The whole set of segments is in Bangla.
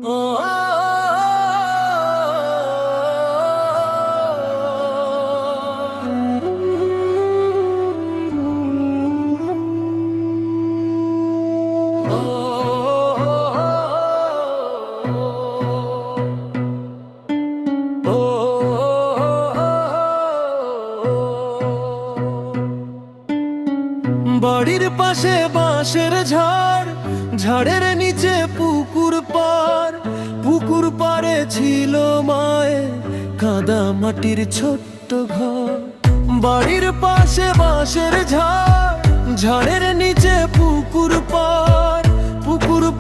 বাড়ির পাশে বাঁশের ঝাড়, ঝাড়ের নিচে পুকুর পাড়ে ছিল মায়ের কাদা মাটির ছোট্ট ঘর। বাড়ির পাশে বাঁশের ঝাড়, ঝাড়ের নিচে পুকুর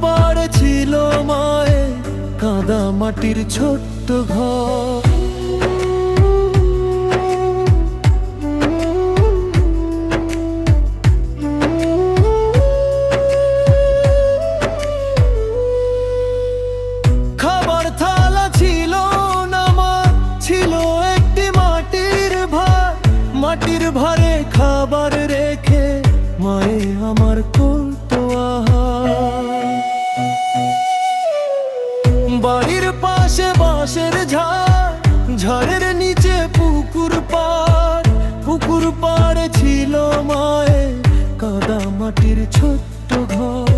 পাড়ে ছিল মায়ের কাদা মাটির ছোট্ট ঘর। মাটির ভারে খাবার রেখে মায়ে আমার করতো আহার। বাড়ির পাশে বাঁশের ঝাড়, ঝাড়ের নিচে পুকুর পাড়ে ছিল মায়ে কাদা মাটির ছোট্ট ঘর।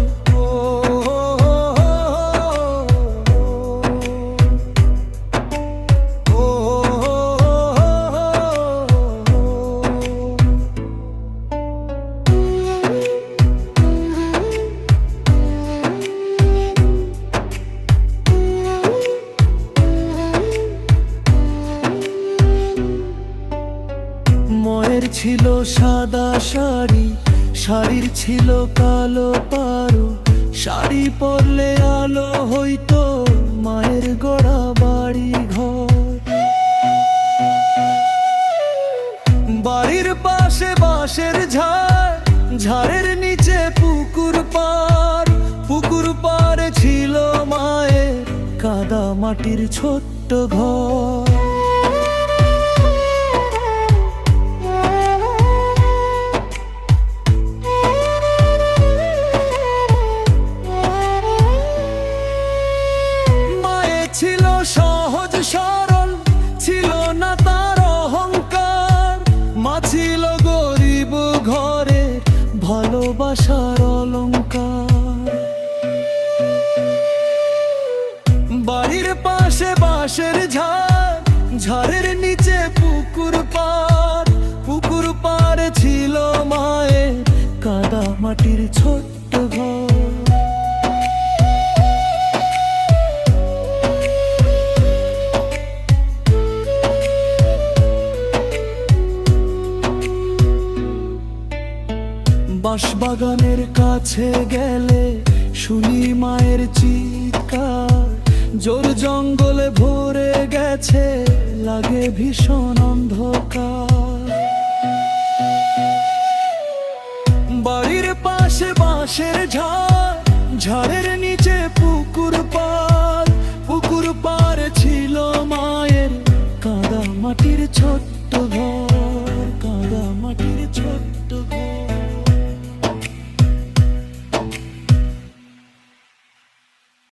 মায়ের ছিল সাদা শাড়ি, শাড়ির ছিল কালো পাড়। শাড়ি পরলে আলো হইতো মায়ের গড়া বাড়ি ঘর। বাড়ির পাশে বাঁশের ঝাড়, ঝাড়ের নিচে পুকুর পাড়ে ছিল মায়ের কাদা মাটির ছোট্ট ঘর। ছিল সহজ সরল, ছিল না তার অহংকার। মা ছিল গরিব ঘরে ভালোবাসার অলংকার। বাড়ির পাশে বাঁশের ঝাড়, ঝাড়ের নিচে পুকুর পাড়ে ছিল মায়ের কাদা মাটির ছোট্ট ঘর। বাঁশবাগানের কাছে গেলে শুনি মায়ের চিৎকার। জোর জঙ্গলে ভরে গেছে, লাগে ভীষণ অন্ধকার। বাড়ির পাশে বাঁশের ঝাড়, ঝাড়ের